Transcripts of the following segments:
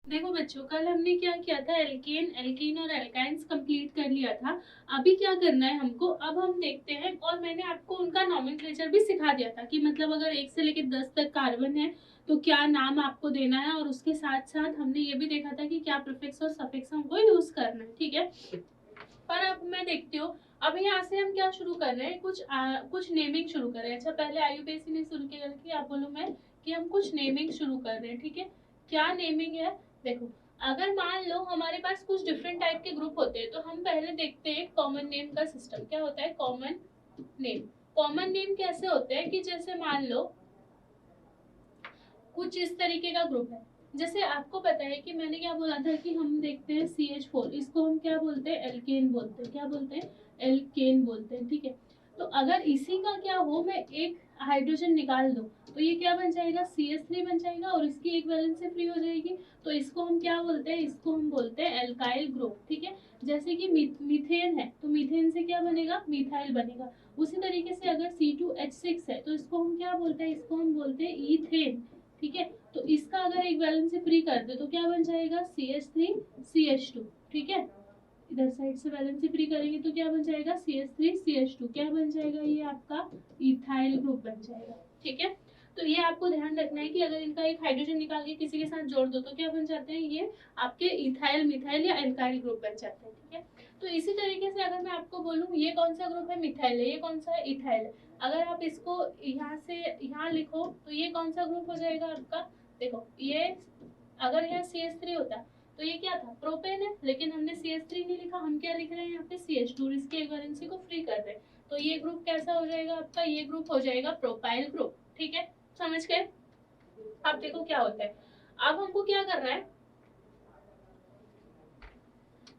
देखो बच्चों, कल हमने क्या किया था, एल्केन एल्कीन और एल्काइंस कंप्लीट कर लिया था। अभी क्या करना है हमको, अब हम देखते हैं, और मैंने आपको उनका नॉमेनक्लेचर भी सिखा दिया था कि मतलब अगर 1 से लेकर 10 तक कार्बन है तो क्या नाम आपको देना है, और उसके साथ साथ हमने ये भी देखा था कि क्या प्रीफिक्स और सफिक्स हमको यूज करना है, ठीक है। पर अब मैं देखती हूँ, अब यहाँ से हम क्या शुरू कर रहे हैं, कुछ नेमिंग शुरू कर रहे हैं। अच्छा, पहले आयुपेसी ने शुरू किया कि आप बोलो मैं कि हम कुछ नेमिंग शुरू कर रहे हैं, ठीक है। क्या नेमिंग है, देखो, अगर मान लो हमारे पास कुछ डिफरेंट टाइप के ग्रुप होते हैं तो हम पहले देखते हैं कॉमन नेम का सिस्टम क्या होता है। कॉमन नेम कैसे होते हैं कि जैसे मान लो कुछ इस तरीके का ग्रुप है, जैसे आपको पता है कि मैंने क्या बोला था कि हम देखते हैं CH4, इसको हम क्या बोलते हैं, एल्केन बोलते हैं। क्या बोलते हैं, एल्केन बोलते हैं, ठीक है। तो अगर इसी का क्या हो, मैं एक हाइड्रोजन निकाल दूं तो ये क्या बन जाएगा, CH3 बन जाएगा, और इसकी एक वैलेंस से फ्री हो जाएगी। तो इसको हम क्या बोलते हैं, इसको हम बोलते हैं एल्काइल ग्रुप, ठीक है। जैसे कि मीथेन है तो मीथेन से क्या बनेगा, मिथाइल बनेगा। उसी तरीके से अगर C2H6 है तो इसको हम क्या बोलते हैं, इसको हम बोलते हैं ईथेन, ठीक है। तो इसका अगर एक बैलेंस से फ्री कर दे तो क्या बन जाएगा, CH3CH2, ठीक है। इधर साइड से बैलेंस से फ्री करेंगे तो क्या बन जाएगा, CH3CH2, क्या बन जाएगा, ये आपका इथाइल ग्रुप बन जाएगा, ठीक है। तो ये आपको ध्यान रखना है कि अगर इनका एक हाइड्रोजन निकाल के किसी के साथ जोड़ दो तो क्या बन जाते हैं, ये आपके इथाइल, मिथाइल या एल्काइल ग्रुप बन जाते हैं, ठीक है। तो इसी तरीके से अगर मैं आपको बोलूं ये कौन सा ग्रुप है, मिथाइल है, ये कौन सा है, इथाइल है। अगर आप इसको यहाँ से यहाँ लिखो तो ये कौन सा ग्रुप हो जाएगा आपका, देखो ये, अगर यहाँ CH3 होता तो ये क्या था, प्रोपेन है, लेकिन हमने CH3 नहीं लिखा, हम क्या लिख रहे हैं यहाँ पे, CH2, इसके एक वैलेंसी को फ्री कर रहे हैं। तो ये ग्रुप कैसा हो जाएगा आपका, ये ग्रुप हो जाएगा प्रोपाइल ग्रुप, ठीक है। समझ गए। अब देखो क्या होता है, अब हमको क्या करना है,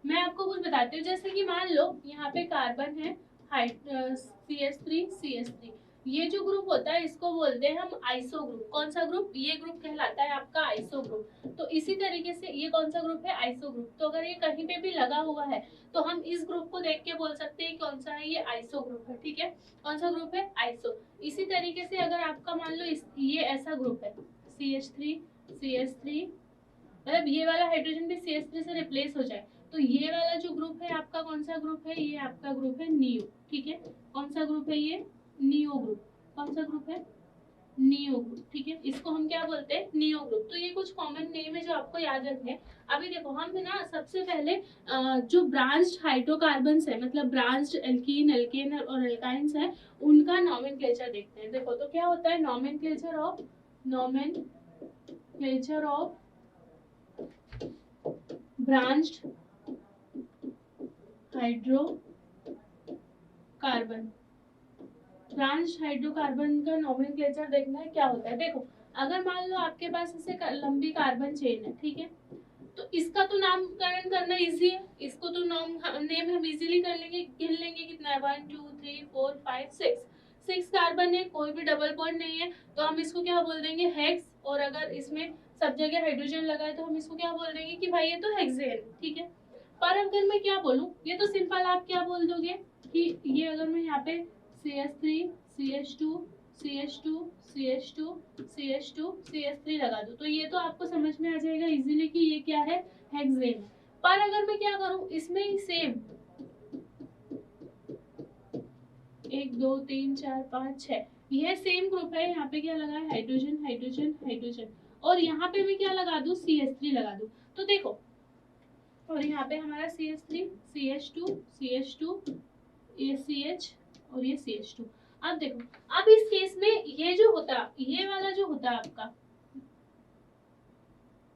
मैं आपको कुछ बताती हूँ। जैसे कि मान लो यहाँ पे कार्बन है, CH3CH3, ये जो ग्रुप होता है इसको बोलते हैं हम आइसो ग्रुप। कौन सा ग्रुप, ये ग्रुप कहलाता है आपका आइसो ग्रुप। तो इसी तरीके से ये कौन सा ग्रुप है, आइसो ग्रुप। तो अगर ये कहीं पे भी लगा हुआ है तो हम इस ग्रुप को देख के बोल सकते हैं कौन सा है, ये आइसो ग्रुप है, ठीक है। कौन सा ग्रुप है, आइसो। इसी तरीके से अगर आपका मान लो ये ऐसा ग्रुप है, CH3CH3, मतलब ये वाला हाइड्रोजन भी CH3 से रिप्लेस हो जाए तो ये वाला जो ग्रुप है आपका कौन सा ग्रुप है, ये आपका ग्रुप है नियो, ठीक है। कौन सा ग्रुप है, ये नियो ग्रुप। कौन सा ग्रुप है, नियो ग्रुप, ठीक है। इसको हम क्या बोलते हैं, नियो ग्रुप। तो ये कुछ कॉमन नेम है जो आपको याद रखने। अभी देखो हम ना सबसे पहले जो ब्रांच्ड हाइड्रोकार्बन्स है, मतलब ब्रांच्ड एल्कीन, एल्केन और एल्काइंस है, उनका नॉमेनक्लेचर देखते हैं। देखो तो क्या होता है, nomenclature of branched hydrocarbon. Branch hydrocarbon का नॉमेनक्लेचर देखना है क्या होता है। देखो अगर मान लो आपके पास ऐसे लंबी कार्बन चेन है, ठीक है, तो इसका तो नामकरण करना इजी है, इसको तो नेम हम इजीली कर लेंगे, गिन लेंगे कितना है, 1 2 3 4 5 6, 6 कार्बन है, कोई भी डबल बॉन्ड नहीं है, तो हम इसको क्या बोल देंगे, हेक्स। और अगर इसमें सब जगह हाइड्रोजन लगा है तो हम इसको क्या बोल देंगे कि भाई ये तो हेक्सेन, ठीक है। पर अगर मैं क्या बोलूं, ये तो सिंपल, आप क्या बोल दोगे कि ये अगर मैं यहाँ पे CH3 CH2 CH2 CH2 CH2 CH3 लगा दूं तो ये तो आपको समझ में आ जाएगा इजीली कि ये क्या है, हेक्सेन। पर अगर मैं क्या करूं, इसमें ही सेम 1 2 3 4 5 6, यह सेम ग्रुप है, यहाँ पे क्या लगा है, हाइड्रोजन हाइड्रोजन हाइड्रोजन, और यहाँ पे मैं क्या लगा दूं, CH3 लगा दूं। तो देखो, और यहाँ पे हमारा CH3 CH2 CH2, ये CH और ये CH2। अब देखो, अब इस केस में ये जो होता, ये वाला जो होता आपका,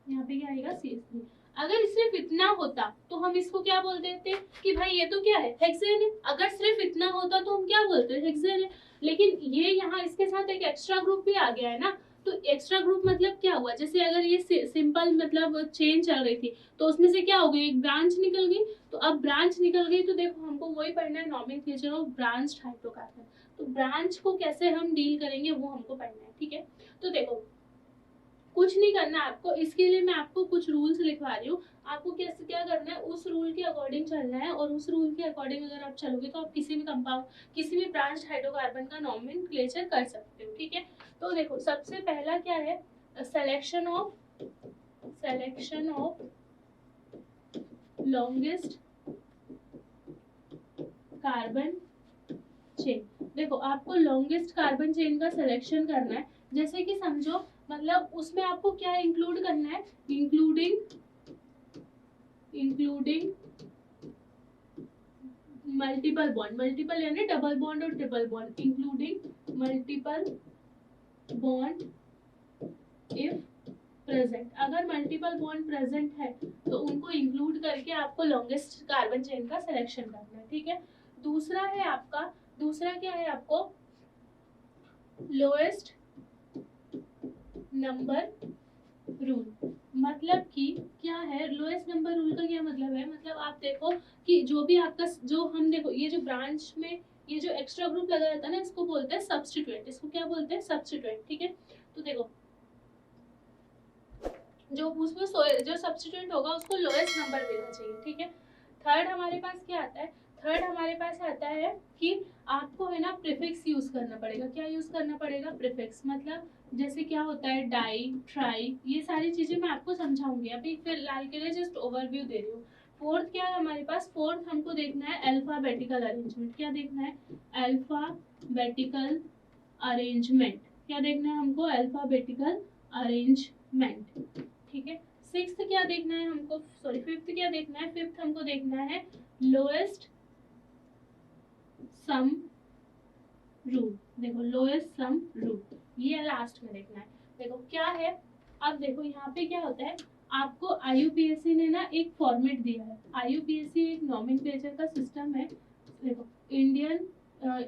यहाँ पे क्या आएगा, CH3। अगर सिर्फ इतना होता तो हम इसको क्या बोल देते कि भाई ये तो क्या है, हेक्सेन है। अगर सिर्फ इतना होता तो हम क्या बोलते, हेक्सेन है। लेकिन ये यहाँ इसके साथ एक एक्स्ट्रा ग्रुप भी आ गया है ना, तो एक्स्ट्रा ग्रुप मतलब क्या हुआ, जैसे अगर ये सिंपल मतलब चेन चल रही थी तो उसमें से क्या हो गई, एक ब्रांच निकल गई। तो अब ब्रांच निकल गई तो देखो हमको वही पढ़ना है, नॉमेनक्लेचर ऑफ ब्रांच्ड हाइड्रोकार्बन। तो ब्रांच को कैसे हम डील करेंगे वो हमको पढ़ना है, ठीक है। तो देखो कुछ नहीं करना आपको, इसके लिए मैं आपको कुछ रूल्स लिखवा रही हूँ। आपको कैसे क्या करना है, उस रूल के अकॉर्डिंग चलना है, और उस रूल के अकॉर्डिंग अगर आप चलोगे तो आप किसी भी कंपाउंड, किसी भी ब्रांच हाइड्रोकार्बन का नॉमेनक्लेचर कर सकते हो, ठीक है। तो देखो सबसे पहला क्या है, selection selection of longest carbon chain. देखो आपको लॉन्गेस्ट कार्बन चेन का सिलेक्शन करना है, जैसे कि समझो मतलब उसमें आपको क्या इंक्लूड करना है, इंक्लूडिंग मल्टीपल बॉन्ड, मल्टीपल यानी डबल बॉन्ड और triple bond, including multiple bond if present. अगर मल्टीपल बॉन्ड प्रेजेंट है तो उनको इंक्लूड करके आपको लॉन्गेस्ट कार्बन चेन का सिलेक्शन करना है, ठीक है। दूसरा क्या है आपको, लोएस्ट नंबर रूल। मतलब कि क्या है लोएस्ट नंबर रूल का क्या मतलब है, मतलब आप देखो कि जो भी आपका जो हम देखो ये जो ब्रांच में ये जो एक्स्ट्रा ग्रुप लगा रहता है ना, इसको बोलते हैं सब्स्टिट्यूएंट। इसको क्या बोलते हैं, सब्स्टिट्यूएंट, ठीक है। तो देखो जो उसमें जो सब्स्टिट्यूएंट होगा उसको लोएस्ट नंबर मिलना चाहिए, ठीक है। थर्ड हमारे पास क्या आता है, थर्ड हमारे पास आता है कि आपको है ना प्रीफिक्स यूज करना पड़ेगा। क्या यूज करना पड़ेगा, प्रीफिक्स। मतलब जैसे क्या होता है डाई, ट्राई, ये सारी चीजें मैं आपको समझाऊंगी, अभी फिलहाल के लिए जस्ट ओवरव्यू दे रही हूँ। फोर्थ क्या है हमारे पास, फोर्थ हमको देखना है अल्फाबेटिकल अरेंजमेंट। क्या देखना है, अल्फाबेटिकल अरेंजमेंट। क्या देखना है हमको, अल्फाबेटिकल अरेंजमेंट, ठीक है। सिक्स्थ क्या देखना है हमको, सॉरी फिफ्थ क्या देखना है, फिफ्थ हमको देखना है लोएस्ट सम रूल। देखो लोएस्ट सम रूल, ये लास्ट में देखना है। देखो क्या है, अब देखो यहाँ पे क्या होता है, आपको आईयूपीएससी ने ना एक फॉर्मेट दिया है। आईयूपीएससी एक नॉमेनक्लेचर का सिस्टम है। देखो Indian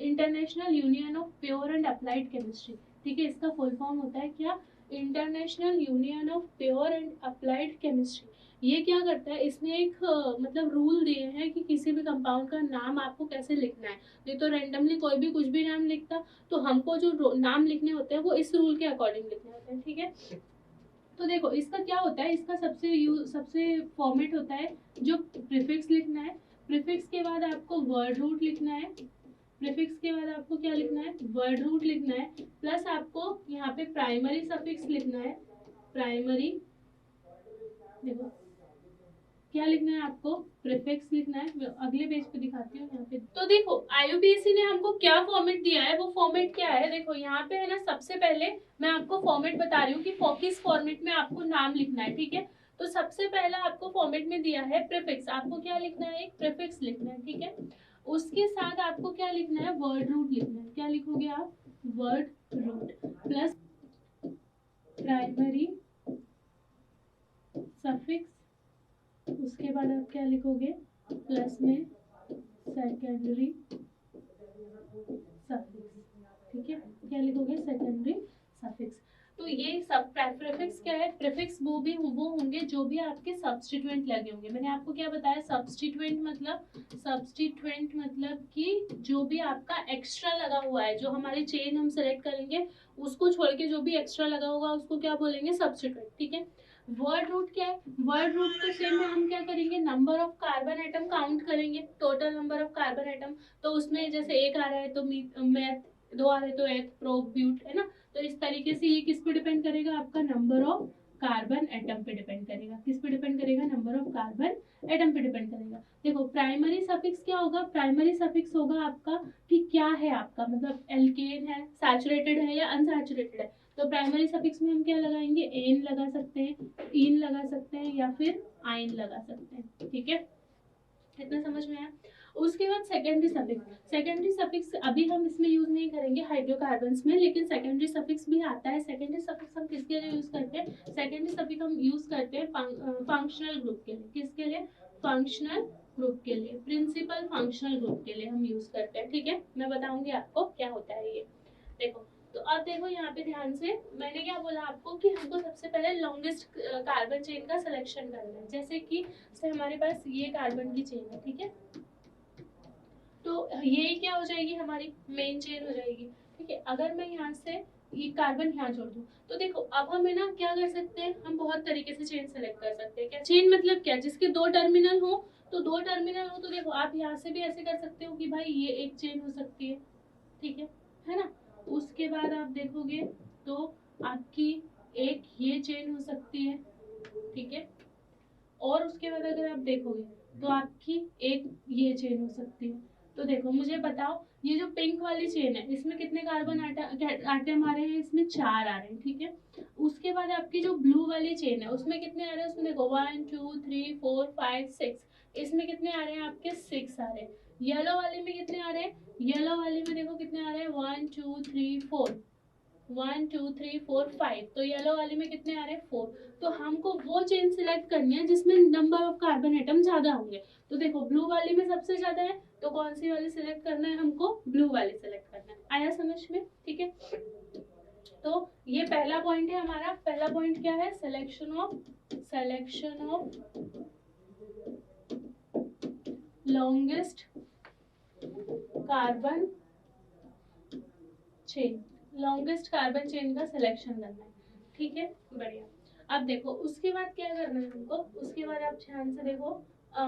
international union of pure and applied chemistry, ठीक है। इसका फुल फॉर्म होता है क्या, international union of pure and applied chemistry. ये क्या करता है, इसने एक मतलब रूल दिए हैं कि किसी भी कंपाउंड का नाम आपको कैसे लिखना है। नहीं तो रैंडमली कोई भी कुछ भी नाम लिखता, तो हमको जो नाम लिखने होते हैं वो इस रूल के अकॉर्डिंग लिखने होते हैं, ठीक है। तो देखो इसका क्या होता है, इसका सबसे फॉर्मेट होता है जो प्रीफिक्स लिखना है। प्रीफिक्स के बाद आपको वर्ड रूट लिखना है। प्रीफिक्स के बाद आपको क्या लिखना है, वर्ड रूट लिखना है। प्लस आपको यहाँ पे प्राइमरी सफिक्स लिखना है। प्राइमरी, देखो क्या लिखना है आपको, प्रीफिक्स लिखना है। अगले पेज पे दिखाती हूँ यहाँ पे। तो देखो आईयूपीएससी ने हमको क्या फॉर्मेट दिया है, वो फॉर्मेट क्या है, देखो यहाँ पे है ना, सबसे पहले मैं आपको फॉर्मेट बता रही हूँ कि किस फॉर्मेट में आपको नाम लिखना है, ठीक है। तो सबसे पहला आपको फॉर्मेट में दिया है प्रीफिक्स। आपको क्या लिखना है, एक प्रीफिक्स लिखना है, ठीक है। उसके साथ आपको क्या लिखना है, वर्ड रूट लिखना है। क्या लिखोगे आप, word root plus primary suffix. उसके बाद आप क्या लिखोगे, प्लस में सेकेंडरी सफिक्स, ठीक है। क्या लिखोगे, सेकेंडरी सफिक्स। तो ये सब प्रीफिक्स क्या है, प्रीफिक्स वो होंगे जो भी आपके सब्स्टिट्यूएंट लगे होंगे। मैंने आपको क्या बताया, सब्स्टिट्यूएंट मतलब कि जो भी आपका एक्स्ट्रा लगा हुआ है, जो हमारी चेन हम सेलेक्ट करेंगे उसको छोड़ के जो भी एक्स्ट्रा लगा होगा उसको क्या बोलेंगे, सब्स्टिट्यूएंट, ठीक है। वर्ड रूट क्या है, वर्ड रूट को सेम में हम क्या करेंगे, number of carbon atom count करेंगे, total number of carbon atom. तो उसमें जैसे एक आ रहा है तो मैथ, दो आ रहे तो एथ, प्रो, ब्यूट, है ना। तो इस तरीके से ये किस पे डिपेंड करेगा, आपका नंबर ऑफ कार्बन एटम पे डिपेंड करेगा। किस पे डिपेंड करेगा, नंबर ऑफ कार्बन एटम पे डिपेंड करेगा। देखो प्राइमरी सफिक्स क्या होगा, प्राइमरी सफिक्स होगा आपका कि क्या है आपका, मतलब एल्केन है, सैचुरेटेड है या अनसैचुरेटेड है। तो प्राइमरी सफिक्स में हम क्या लगाएंगे, एन लगा सकते हैं, इन लगा सकते हैं या फिर आइन लगा सकते हैं, ठीक है। इतना समझ में आया। उसके बाद सेकेंडरी सफिक्स। सेकेंडरी सफिक्स अभी हम इसमें यूज नहीं करेंगे हाइड्रोकार्बन्स में, लेकिन सेकेंडरी सफिक्स भी आता है। सेकेंडरी सफिक्स हम किसके लिए यूज करते हैं, सेकेंडरी सफिक्स हम यूज करते हैं फंक्शनल ग्रुप के लिए। किसके लिए, फंक्शनल ग्रुप के लिए, प्रिंसिपल फंक्शनल ग्रुप के लिए हम यूज करते हैं, ठीक है। मैं बताऊंगी आपको क्या होता है ये। देखो तो अब देखो यहाँ पे ध्यान से, मैंने क्या बोला आपको कि हमको सबसे पहले लॉन्गेस्ट कार्बन चेन का सिलेक्शन करना है। जैसे कि हमारे पास ये कार्बन की चेन है, ठीक है। तो ये क्या हो जाएगी, हमारी मेन चेन हो जाएगी, ठीक है। अगर मैं यहाँ से ये कार्बन यहाँ जोड़ दूँ तो देखो अब हम है ना क्या कर सकते हैं, हम बहुत तरीके से चेन सेलेक्ट कर सकते हैं। क्या चेन मतलब क्या, जिसके दो टर्मिनल हो, तो दो टर्मिनल हो तो देखो आप यहाँ से भी ऐसे कर सकते हो कि भाई ये एक चेन हो सकती है, ठीक है ना। उसके बाद आप देखोगे तो आपकी एक ये चेन हो सकती है, ठीक है। और उसके बाद अगर आप देखोगे तो आपकी एक ये चेन हो सकती है। तो देखो मुझे बताओ, ये जो पिंक वाली चेन है इसमें कितने कार्बन आटम आ रहे हैं? इसमें 4 आ रहे हैं, ठीक है। उसके बाद आपकी जो ब्लू वाली चेन है उसमें कितने आ रहे हैं? उसमें देखो 1 2 3 4 5 6, इसमें कितने आ रहे हैं? आपके 6 आ रहे हैं। येलो वाले में कितने आ रहे हैं? येलो वाले में देखो कितने आ रहे हैं? 1 2 3 4, 1 2 3 4 5, तो येलो वाले में कितने आ रहे हैं? 4। तो हमको वो चेन सिलेक्ट करनी है जिसमें नंबर ऑफ कार्बन एटम ज्यादा होंगे। तो देखो ब्लू वाली में सबसे ज्यादा है, तो कौन सी वाली सिलेक्ट करना है? हमको ब्लू वाली सिलेक्ट करना है। आया समझ में? ठीक है। तो ये पहला पॉइंट है हमारा। पहला पॉइंट क्या है? Selection of longest carbon chain, longest carbon chain का सिलेक्शन करना है, ठीक है। बढ़िया। अब देखो उसके बाद क्या करना है हमको, उसके बाद आप ध्यान से देखो।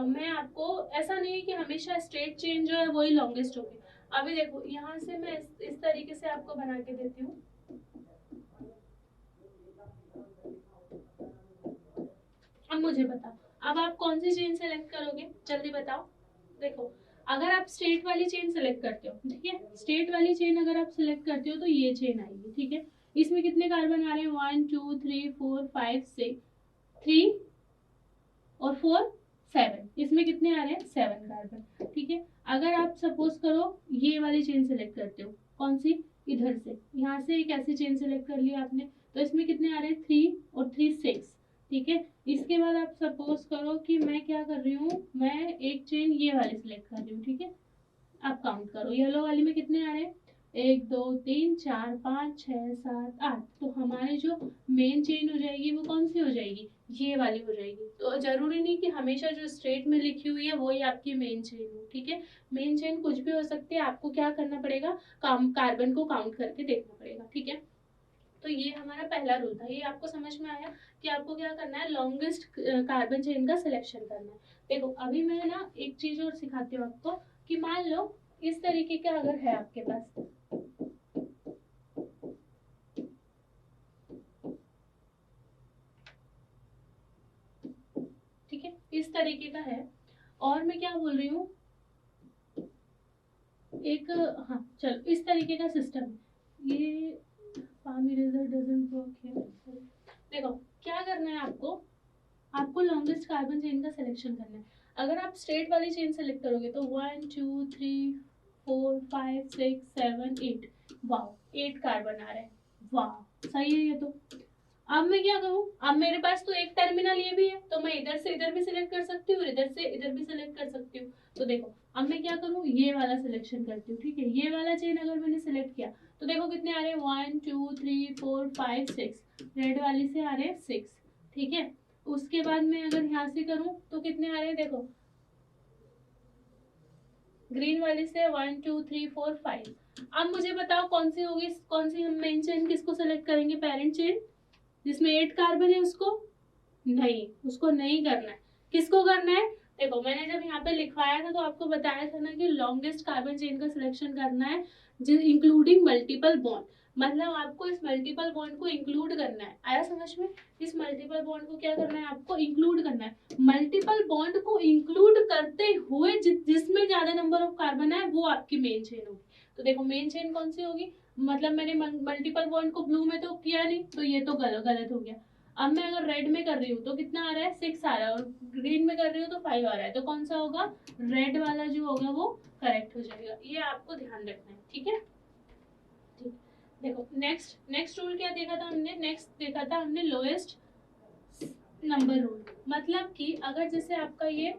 मैं आपको, ऐसा नहीं है कि हमेशा स्ट्रेट चेन जो है वही लॉन्गेस्ट होगी। अभी देखो यहाँ से मैं इस तरीके से आपको बना के देती हूँ। अब मुझे बताओ, अब आप कौन सी चेन सेलेक्ट करोगे? जल्दी बताओ। देखो अगर आप स्ट्रेट वाली चेन सेलेक्ट करते हो, ठीक है, स्ट्रेट वाली चेन अगर आप सेलेक्ट करते हो तो ये चेन आएगी, ठीक है। इसमें कितने कार्बन आ रहे हैं? 1 2 3 4 5 6, 3 और 4 7, इसमें कितने आ रहे हैं? 7 कार्बन, ठीक है। अगर आप सपोज करो ये वाली चेन सेलेक्ट करते हो, कौन सी? इधर से, यहाँ से एक ऐसी चेन सेलेक्ट कर लिया आपने, तो इसमें कितने आ रहे हैं? 3 और 3 6, ठीक है। इसके बाद आप सपोज करो कि मैं क्या कर रही हूँ, मैं एक चेन ये वाली सिलेक्ट कर रही हूँ, ठीक है। आप काउंट करो येलो वाली में कितने आ रहे हैं? 1 2 3 4 5 6 7 8, तो हमारी जो मेन चेन हो जाएगी वो कौन सी हो जाएगी? ये वाली हो जाएगी। तो जरूरी नहीं कि हमेशा जो स्ट्रेट में लिखी हुई है वही आपकी मेन चेन हो, ठीक है। मेन चेन कुछ भी हो सकती है, आपको क्या करना पड़ेगा? कार्बन को काउंट करके देखना पड़ेगा, ठीक है। तो ये हमारा पहला रूल था। ये आपको समझ में आया कि आपको क्या करना है? लॉन्गेस्ट कार्बन चेन का सिलेक्शन करना है। देखो अभी मैं ना एक चीज और सिखाती हूँ आपको, कि मान लो इस तरीके का अगर है आपके पास, ठीक है, इस तरीके का है, और मैं क्या बोल रही हूँ, एक, हाँ चलो इस तरीके का सिस्टम, ये palm eraser doesn't work here। देखो क्या करना है आपको, आपको लॉन्गेस्ट कार्बन चेन का सिलेक्शन करना है। अगर आप स्ट्रेट वाली चेन सेलेक्ट करोगे तो 1 2 3 4 5 6 7 8, वाह 8 कार्बन आ रहे हैं, वाह सही है ये तो। अब मैं क्या करूं, अब मेरे पास तो एक टर्मिनल ये भी है, तो मैं इधर से इधर भी सिलेक्ट कर सकती हूँ, इधर से इधर भी सिलेक्ट कर सकती हूँ। तो देखो अब मैं क्या करूं, ये वाला सिलेक्शन करती हूँ, ठीक है। ये वाला चेन अगर मैंने सिलेक्ट किया तो देखो कितने आ रहे हैं? 1 2 3 4 5 6, रेड वाली से आ रहे हैं 6, ठीक है। उसके बाद मैं अगर यहाँ से करूं तो कितने आ रहे हैं? देखो ग्रीन वाली से 1 2 3 4 5। अब मुझे बताओ कौन सी होगी, कौन सी हम मेन चेन किसको सेलेक्ट करेंगे? पेरेंट चेन जिसमें 8 कार्बन है उसको? नहीं, उसको नहीं करना है। किसको करना है? देखो मैंने जब यहाँ पे लिखवाया था तो आपको बताया था ना कि लॉन्गेस्ट कार्बन चेन का सिलेक्शन करना है इंक्लूडिंग मल्टीपल बॉन्ड, मतलब आपको इस मल्टीपल बॉन्ड को इंक्लूड करना है। आया समझ में? इस मल्टीपल बॉन्ड को क्या करना है? आपको इंक्लूड करना है। मल्टीपल बॉन्ड को इंक्लूड करते हुए जिसमें ज्यादा नंबर ऑफ कार्बन है वो आपकी मेन चेन होगी। तो देखो मेन चेन कौन सी होगी, मतलब मैंने मल्टीपल बॉन्ड को ब्लू में तो किया नहीं, तो ये तो गलत हो गया। अब मैं अगर रेड में कर रही हूँ तो कितना आ रहा है? 6 आ रहा है, और ग्रीन में कर रही हूँ तो 5 आ रहा है, तो कौन सा होगा? रेड वाला जो होगा वो करेक्ट हो जाएगा। ये आपको ध्यान रखना है, ठीक है। ठीक, देखो नेक्स्ट रूल क्या देखा था हमने? नेक्स्ट देखा था हमने लोएस्ट नंबर रूल, मतलब कि अगर जैसे आपका ये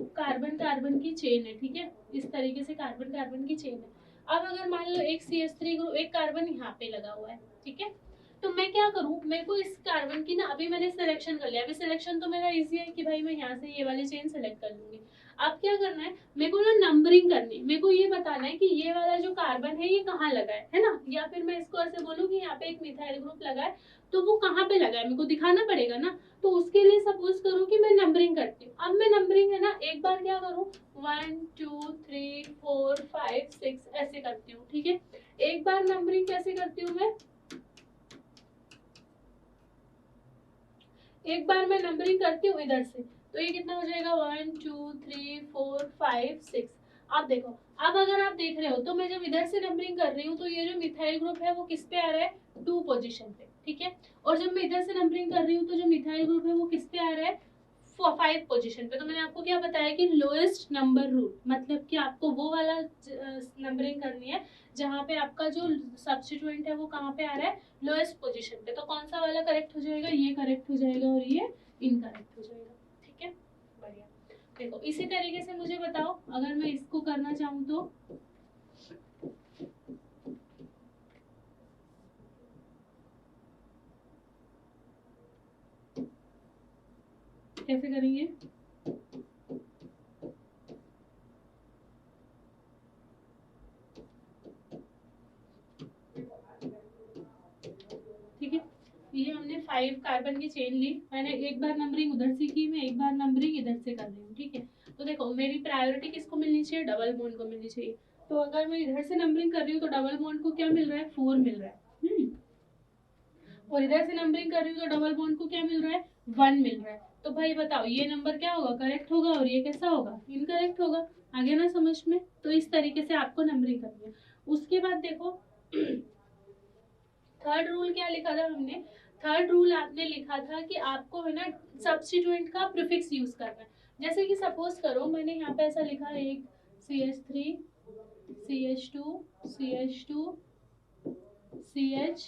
कार्बन कार्बन की चेन है, ठीक है, इस तरीके से कार्बन कार्बन की चेन है। अब अगर मान लो एक CH3 ग्रुप, एक कार्बन यहाँ पे लगा हुआ है, ठीक है, तो मैं क्या करूं, मेरे को इस कार्बन की ना, अभी मैंने सिलेक्शन कर लिया, अभी सिलेक्शन तो मेरा इजी है कि भाई मैं यहाँ से ये वाली चेन सेलेक्ट कर लूंगी। अब क्या करना है, मेरे को ना नंबरिंग करनी है, मेरे को ये बताना है कि ये वाला जो कार्बन है ये कहाँ लगा है ना, या फिर मैं इसको ऐसे बोलूँ कि यहाँ पे एक मिथाइल ग्रुप लगा है, तो वो कहाँ पे लगा है मेरे को दिखाना पड़ेगा ना। तो उसके लिए सपोज करूँ कि मैं नंबरिंग करती हूँ। अब मैं नंबरिंग है ना, एक बार क्या करूँ, 1 2 3 4 5 6 ऐसे करती हूँ, ठीक है। एक बार नंबरिंग कैसे करती हूँ मैं, एक बार मैं नंबरिंग करती हूँ इधर से, तो ये कितना हो जाएगा 1 2 3 4 5 6। आप देखो, अब अगर आप देख रहे हो तो मैं जब इधर से नंबरिंग कर रही हूँ तो ये जो मिथाइल ग्रुप है वो किस पे आ रहा है, 2 पोजीशन पे, ठीक है। और जब मैं इधर से नंबरिंग कर रही हूँ तो जो मिथाइल ग्रुप है वो किस पे आ रहा है, 5 पोजीशन पे। तो मैंने आपको क्या बताया कि लोएस्ट नंबर रूल, मतलब कि आपको वो वाला नंबरिंग करनी है जहाँ पे आपका जो सब्स्टिट्यूएंट है वो कहाँ पे आ रहा है, लोएस्ट पोजीशन पे। तो कौन सा वाला करेक्ट हो जाएगा, ये करेक्ट हो जाएगा और ये इनकरेक्ट हो जाएगा, ठीक है। बढ़िया। देखो इसी तरीके से मुझे बताओ, अगर मैं इसको करना चाहूँ तो कैसे करेंगे। ठीक है, ये हमने 5 कार्बन की चेन ली, मैंने एक बार नंबरिंग उधर से की, मैं एक बार नंबरिंग इधर से कर रही हूँ, ठीक है। तो देखो मेरी प्रायोरिटी किसको मिलनी चाहिए, डबल बॉन्ड को मिलनी चाहिए। तो अगर मैं इधर से नंबरिंग कर रही हूँ तो डबल बॉन्ड को क्या मिल रहा है, 4 मिल रहा है। और इधर से नंबरिंग कर रही हूँ तो डबल बॉन्ड को क्या मिल रहा है, 1 मिल रहा है। तो भाई बताओ ये नंबर क्या होगा, करेक्ट होगा, और ये कैसा होगा, इनकरेक्ट होगा। आगे ना समझ में। तो इस तरीके से आपको नंबरिंग करनी है। उसके बाद देखो थर्ड रूल क्या लिखा था हमने, थर्ड रूल आपने लिखा था कि आपको है ना सब्स्टिट्यूएंट का प्रीफिक्स यूज करना है। जैसे कि सपोज करो मैंने यहाँ पे ऐसा लिखा है, एक CH3 CH2 CH2 CH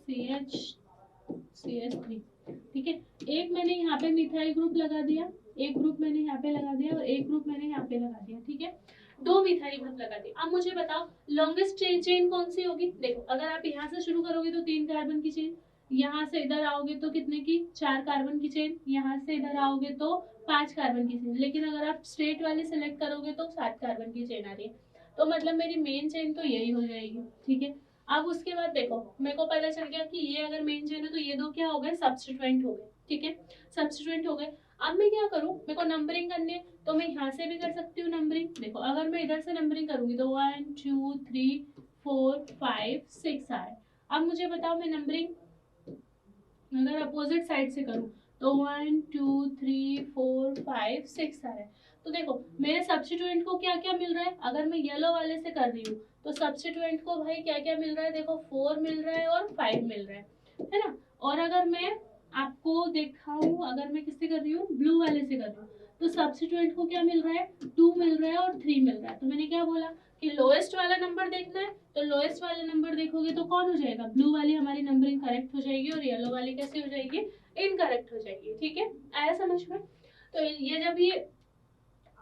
CH CH3, ठीक है। एक मैंने यहाँ पे मिथाइल ग्रुप लगा दिया, एक ग्रुप मैंने यहाँ पे लगा दिया और एक ग्रुप मैंने यहाँ पे लगा दिया, ठीक है। 2 मिथाइल ग्रुप लगा दिए। अब मुझे बताओ लॉन्गेस्ट चेन कौन सी होगी। देखो अगर आप यहाँ से शुरू करोगे तो 3 कार्बन की चेन, यहाँ से इधर आओगे तो कितने की, 4 कार्बन की चेन, यहाँ से इधर आओगे तो 5 कार्बन की चेन। लेकिन अगर आप स्ट्रेट वाली सिलेक्ट करोगे तो 7 कार्बन की चेन आ रही है। तो मतलब मेरी मेन चेन तो यही हो जाएगी, ठीक है। अब उसके बाद देखो मेरे को पता चल गया कि ये अगर मेन चेन है तो ये दो क्या हो गए, सब्स्टिट्यूएंट हो गए, ठीक है, सब्स्टिट्यूएंट हो गए। अब मैं क्या करूं, मेरे को नंबरिंग करनी है तो मैं यहाँ से भी कर सकती हूँ नंबरिंग। देखो अगर मैं इधर से नंबरिंग करूंगी तो 1 2 3 4 5 6 आ है। अब मुझे बताओ मैं नंबरिंग अगर अपोजिट साइड से करूं तो 1 2 3 4 5 6 आ रहा है। तो देखो मेरे सब्स्टिट्यूएंट को क्या क्या मिल रहा है, अगर मैं येलो वाले से कर रही हूँ तो सब्स्टिट्यूएंट को भाई क्या क्या मिल रहा है, देखो 4 मिल रहा है और 5 मिल रहा है ना। और अगर मैं आपको दिखाऊं, अगर मैं किससे कर रही हूँ, ब्लू वाले से कर रही हूँ, तो सब्स्टिट्यूएंट को क्या मिल रहा है, 2 मिल रहा है और 3 मिल रहा है। तो मैंने क्या बोला कि लोएस्ट वाला नंबर देखना है, तो लोएस्ट वाला नंबर देखोगे तो कौन हो जाएगा, ब्लू वाली हमारी नंबरिंग करेक्ट हो जाएगी और येलो वाली कैसे हो जाएगी, इनकरेक्ट हो जाएगी, ठीक है। आया समझ में। तो ये जब ये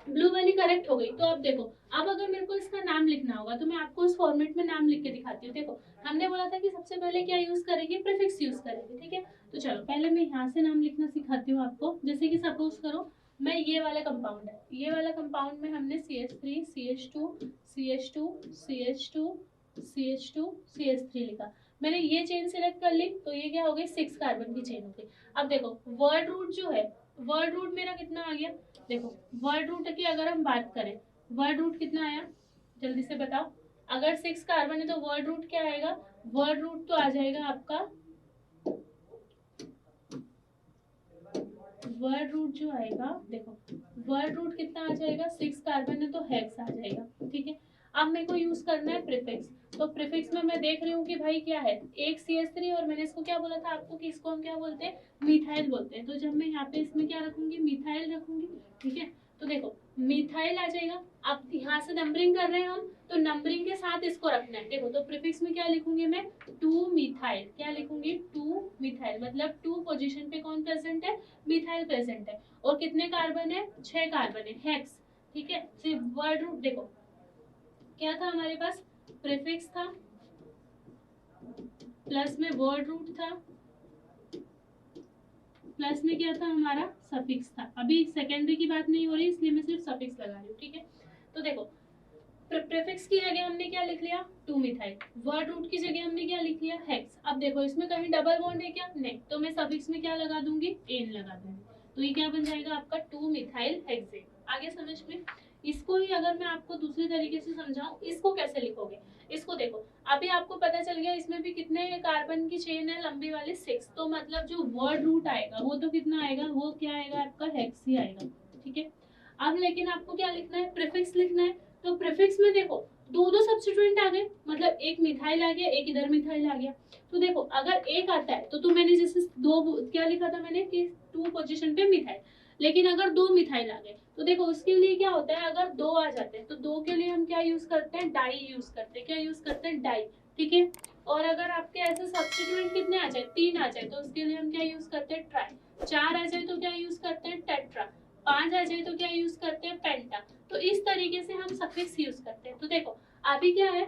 ब्लू वाली करेक्ट हो गई तो अब देखो, अब अगर मेरे को इसका नाम लिखना होगा तो मैं आपको उस फॉर्मेट में नाम लिख के दिखाती हूँ। देखो हमने बोला था कि सबसे पहले क्या यूज करेंगे, प्रीफिक्स यूज करेंगे, ठीक है। तो चलो पहले मैं यहाँ से नाम लिखना सिखाती हूँ आपको। जैसे कि सपोज करो मैं ये वाला कंपाउंड है, ये वाला कंपाउंड में हमने CH3 CH2 CH2 CH2 CH2 CH3 लिखा। मैंने ये चेन सिलेक्ट कर ली तो ये क्या हो गई, 6 कार्बन की चेन हो गई। अब देखो वर्ड रूट जो है, वर्ड रूट मेरा कितना आ गया, देखो वर्ड रूट की अगर हम बात करें, वर्ड रूट कितना आया, जल्दी से बताओ। अगर 6 कार्बन है तो वर्ड रूट क्या आएगा, वर्ड रूट तो आ जाएगा आपका, वर्ड रूट जो आएगा, देखो वर्ड रूट कितना आ जाएगा, 6 कार्बन है तो हेक्स आ जाएगा, ठीक है। अब मेरे को यूज करना है प्रीफिक्स। तो प्रीफिक्स में मैं देख रही हूँ कि भाई क्या है, एक CH3 और मैंने इसको क्या बोला था आपको कि इसको हम क्या बोलते हैं, मिथाइल बोलते हैं। तो जब मैं यहाँ पे इसमें क्या रखूंगी, मिथाइल रखूंगी, ठीक है। तो देखो मिथाइल आ जाएगा। अब यहाँ से नंबरिंग कर रहे हैं हम तो नंबरिंग के साथ इसको रखना है। देखो तो प्रीफिक्स में क्या लिखूंगी मैं, 2 मिथाइल, क्या लिखूंगी, 2 मिथाइल, मतलब 2 पोजीशन पे कौन प्रेजेंट है, मिथाइल प्रेजेंट है। और कितने कार्बन है, 6 कार्बन है, हेक्स, ठीक है। सिर्फ वर्ड रूट देखो क्या था हमारे पास, प्रीफिक्स था प्लस में वर्ड रूट था प्लस में क्या था हमारा, सफिक्स था। अभी सेकेंडरी की बात नहीं हो रही इसलिए मैं सिर्फ सफिक्स लगा रही हूँ, ठीक है। तो देखो प्रीफिक्स की जगह हमने क्या लिख लिया, 2 मिथाइल, वर्ड रूट की जगह हमने क्या लिख लिया, हेक्स। अब देखो इसमें कहीं डबल बॉन्ड है क्या, नहीं, तो मैं सफिक्स में क्या लगा दूंगी, एन लगा दूंगी। तो ये क्या बन जाएगा आपका 2 मिथाइल हेक्सेन। आगे समझ में। इसको ही अगर मैं आपको दूसरे तरीके से समझाऊं, इसको कैसे लिखोगे, इसको देखो, अभी आपको पता चल गया इसमें भी कितने कार्बन की चेन है, लंबी वाली 6, तो मतलब जो वर्ड रूट आएगा वो तो कितना आएगा, वो क्या आएगा आपका हेक्स ही आएगा, ठीक है। अब लेकिन आपको क्या लिखना है, प्रीफिक्स लिखना है, तो प्रीफिक्स में देखो दो सब्स्टिट्यूएंट आ गए, मतलब एक मिथाइल आ गया, एक इधर मिथाइल आ गया। तो देखो अगर एक आता है तो मैंने जैसे दो क्या लिखा था मैंने कि 2 पोजीशन पे मिथाइल, लेकिन अगर 2 मिथाइल आ गए तो देखो उसके लिए क्या होता है, अगर 2 आ जाते हैं तो 2 के लिए हम क्या यूज करते हैं, डाई यूज करते हैं, क्या यूज करते हैं, डाई, ठीक है। और अगर आपके ऐसे सब्स्टिट्यूएंट कितने आ जाए, 3 आ जाए, तो उसके लिए हम क्या यूज करते हैं, ट्राई। 4 आ जाए तो क्या यूज करते हैं, टेट्रा। 5 आ जाए तो क्या यूज करते हैं, पेंटा। तो इस तरीके से हम सफिक्स यूज करते हैं। तो देखो अभी क्या है,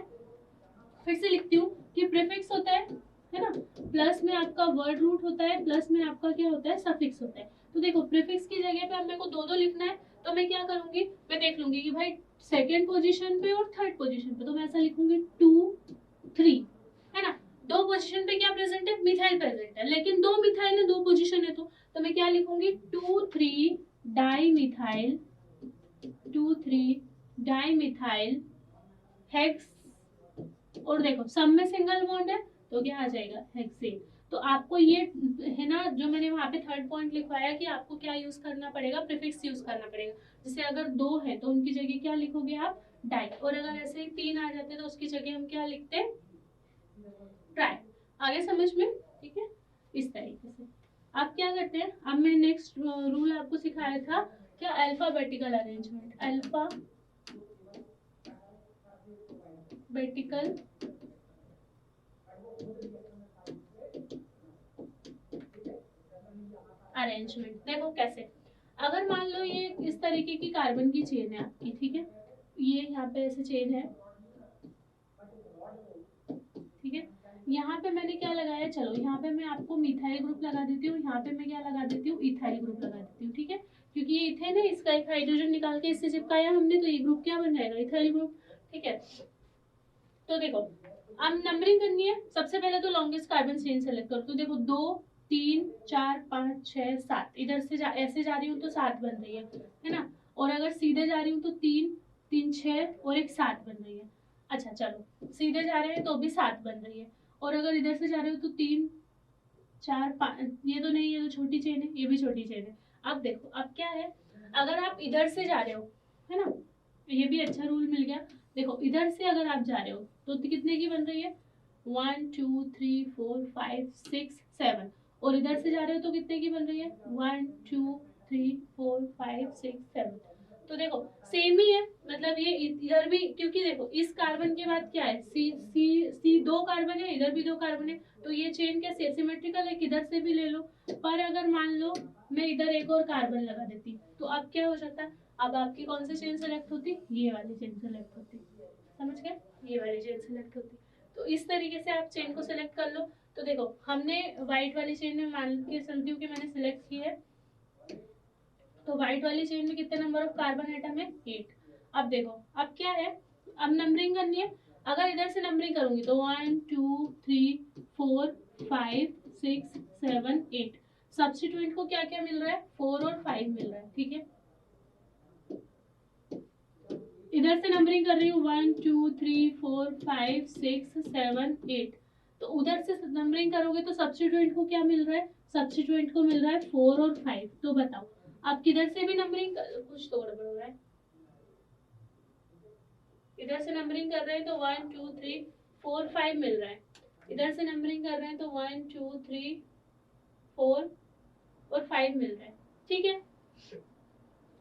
फिर से लिखती हूँ कि प्रीफिक्स होता है ना, प्लस में आपका वर्ड रूट होता है, प्लस में आपका क्या होता है, सफिक्स होता है। तो देखो प्रीफिक्स की जगह पे अब मेरे को दो लिखना है, तो मैं क्या करूंगी, मैं देख लूंगी कि भाई सेकेंड पोजीशन पे और थर्ड पोजीशन पे, तो मैं ऐसा लिखूंगी 2 3, है ना। 2 पोजीशन पे क्या प्रेजेंट है, मिथाइल प्रेजेंट है, लेकिन 2 मिथाइल है, 2 पोजीशन है, तो मैं क्या लिखूंगी, 2 3 di methyl, 2 3 di methyl hex, और देखो सब में सिंगल बॉन्ड है तो क्या आ जाएगा, हेक्सेन। तो आपको ये है ना, जो मैंने वहां पे थर्ड पॉइंट लिखवाया कि आपको क्या यूज करना पड़ेगा, प्रीफिक्स यूज करना पड़ेगा। जैसे अगर 2 है तो उनकी जगह क्या लिखोगे आप, डाई, और अगर ऐसे ही 3 आ जाते तो उसकी जगह हम क्या लिखते, ट्राई। आगे समझ में, ठीक है, इस तरीके से। आप क्या करते हैं, अब मैं नेक्स्ट रूल आपको सिखाया था क्या, अल्फाबेटिकल अरेंजमेंट, अल्फाबेटिकल अरेंजमेंट। देखो कैसे, अगर मान लो ये इस तरीके की कार्बन की चेन है आपकी, ठीक है, ये यहाँ पे ऐसे चेन है, ठीक है। यहाँ पे मैंने क्या लगाया, चलो यहाँ पे मैं आपको मिथाइल ग्रुप लगा देती हूँ, यहाँ पे मैं क्या लगा देती हूँ, इथाइल ग्रुप लगा देती हूँ, ठीक है। क्योंकि ये इथेन है, इसका एक हाइड्रोजन निकाल के इससे चिपकाया हमने, तो ये ग्रुप क्या बन जाएगा, इथाइल ग्रुप, ठीक है। तो देखो अब नंबरिंग करनी है, सबसे पहले तो लॉन्गेस्ट कार्बन चेन सेलेक्ट करो, तो देखो 2 3 4 5 6 7, इधर से ऐसे जा रही हूँ तो 7 बन रही है ना। और अगर सीधे जा रही हूँ तो 3 3 6 और एक 7 बन रही है। अच्छा चलो सीधे जा रहे हैं तो भी 7 बन रही है, और अगर इधर से जा रहे हो तो 3 4 5, ये तो नहीं, ये तो छोटी चेन है, ये भी छोटी चेन है। अब देखो अब क्या है, अगर आप इधर से जा रहे हो, है ना, ये भी अच्छा रूल मिल गया। देखो इधर से अगर आप जा रहे हो तो कितने की बन रही है, 1 2 3 4 5 6 7, और इधर से जा रहे हो तो कितने की बन रही है, 1 2 3 4 5 6 7। तो देखो सेम ही है, मतलब ये इधर भी, क्योंकि देखो इस कार्बन के बाद क्या है, सी सी सी 2 कार्बन है, इधर भी 2 कार्बन है, तो ये चेन कैसे सिमेट्रिकल है, किधर से भी ले लो। पर अगर मान लो मैं इधर एक और कार्बन लगा देती तो अब क्या हो सकता है, अब आपकी कौन सी चेन सेलेक्ट होती, ये वाली चेन सेलेक्ट होती, समझ गए, ये वाली चेन सेलेक्ट होती। तो इस तरीके से आप चेन को सेलेक्ट कर लो। तो देखो हमने व्हाइट वाली चेन में मान के चलती हूँ कि मैंने सिलेक्ट की है, तो व्हाइट वाली चेन में कितने नंबर ऑफ कार्बन एटम है, 8। अब देखो अब क्या है, अब नंबरिंग करनी है। अगर इधर से नंबरिंग करूंगी तो 1 2 3 4 5 6 7 8, सब्स्टिट्यूएंट को क्या क्या मिल रहा है, 4 और 5 मिल रहा है, ठीक है। इधर से नंबरिंग कर रही हूँ 1 2 3 4 5 6 7 8, तो उधर से नंबरिंग करोगे तो सब्स्टिट्यूएंट को क्या मिल रहा है, सब्स्टिट्यूएंट को मिल रहा है 4 और 5। तो बताओ आप किधर से भी नंबरिंग कुछ तो गड़बड़ हो रहा है, इधर से नंबरिंग कर रहे हैं तो 1 2 3 4 5 मिल रहा है, इधर से नंबरिंग कर रहे हैं तो 1 2 3 4 और 5 मिल रहा है, ठीक है।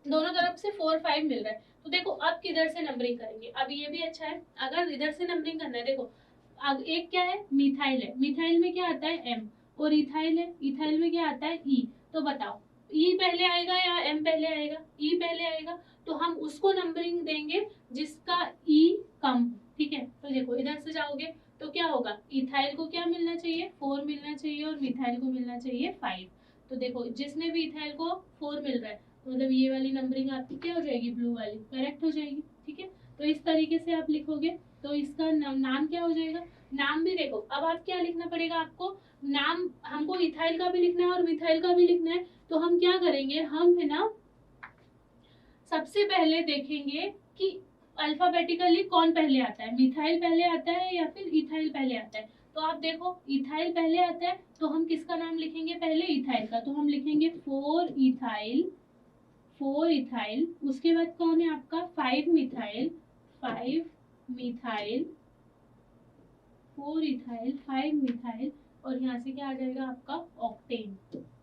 दोनों तरफ से 4 5 मिल रहा है। तो देखो अब किधर से नंबरिंग करेंगे, अब ये भी अच्छा है, अगर इधर से नंबरिंग करना है, देखो अब एक क्या है, मिथाइल है, मिथाइल में क्या आता है, एम, और इथाइल है, इथाइल में क्या आता है, ई। तो बताओ ई पहले आएगा या एम पहले आएगा, ई पहले आएगा, तो हम उसको नंबरिंग देंगे जिसका ई कम, ठीक है। तो देखो इधर से जाओगे तो क्या होगा, इथाइल को क्या मिलना चाहिए, 4 मिलना चाहिए, और मिथाइल को मिलना चाहिए 5। तो देखो जिसमें भी इथाइल को 4 मिल रहा है, मतलब ये वाली नंबरिंग आपकी क्या हो जाएगी, ब्लू वाली करेक्ट हो जाएगी, ठीक है। तो इस तरीके से आप लिखोगे तो इसका नाम क्या हो जाएगा। नाम भी देखो अब आप क्या लिखना पड़ेगा आपको, नाम हमको इथाइल का भी लिखना है और मिथाइल का भी लिखना है, तो हम क्या करेंगे, हम है ना सबसे पहले देखेंगे कि अल्फाबेटिकली कौन पहले आता है, मिथाइल पहले आता है या फिर इथाइल पहले आता है। तो आप देखो इथाइल पहले आता है तो हम किसका नाम लिखेंगे पहले, इथाइल का। तो हम लिखेंगे 4 इथाइल, 4 इथाइल। उसके बाद कौन है आपका 5 मिथाइल, 5 मिथाइल, 4 इथाइल, 5 मिथाइल। और यहाँ से क्या आ जाएगा आपका ऑक्टेन,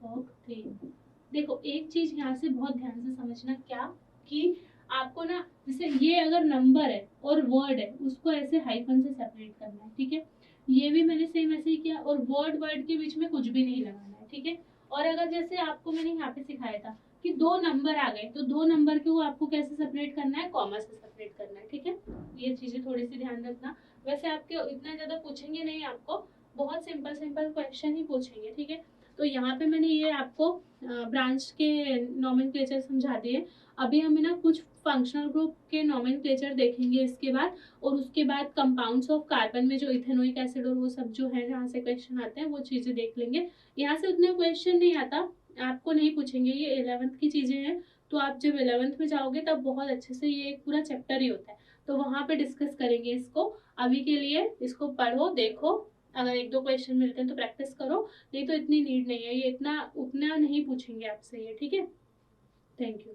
ऑक्टेन। देखो एक चीज यहाँ से बहुत ध्यान से समझना, क्या कि आपको ना जैसे ये अगर नंबर है और वर्ड है उसको ऐसे हाइफन से सेपरेट करना है, ठीक है। ये भी मैंने सेम ऐसे ही किया, और वर्ड वर्ड के बीच में कुछ भी नहीं लगाना है, ठीक है। और अगर जैसे आपको मैंने यहाँ पे सिखाया था कि 2 नंबर आ गए तो 2 नंबर को आपको कैसे सेपरेट करना है, कॉमा से सेपरेट करना है, ठीक है। ये चीजें थोड़ी सी ध्यान रखना। वैसे आपके इतना ज्यादा पूछेंगे नहीं, आपको बहुत सिंपल सिंपल क्वेश्चन ही पूछेंगे, ठीक है। तो यहाँ पे मैंने ये आपको ब्रांच के नॉमेनक्लेचर समझा दिए। अभी हमें ना कुछ फंक्शनल ग्रुप के नॉमेनक्लेचर देखेंगे इसके बाद, और उसके बाद कंपाउंड्स ऑफ कार्बन में जो इथेनोइक एसिड और वो सब जो है जहाँ से क्वेश्चन आते हैं वो चीजें देख लेंगे। यहाँ से उतना क्वेश्चन नहीं आता, आपको नहीं पूछेंगे, ये 11th की चीजें हैं। तो आप जब 11th में जाओगे तब बहुत अच्छे से ये एक पूरा चैप्टर ही होता है, तो वहां पे डिस्कस करेंगे इसको। अभी के लिए इसको पढ़ो, देखो, अगर 1-2 क्वेश्चन मिलते हैं तो प्रैक्टिस करो, नहीं तो इतनी नीड नहीं है, ये इतना उतना नहीं पूछेंगे आपसे ये, ठीक है। Thank you.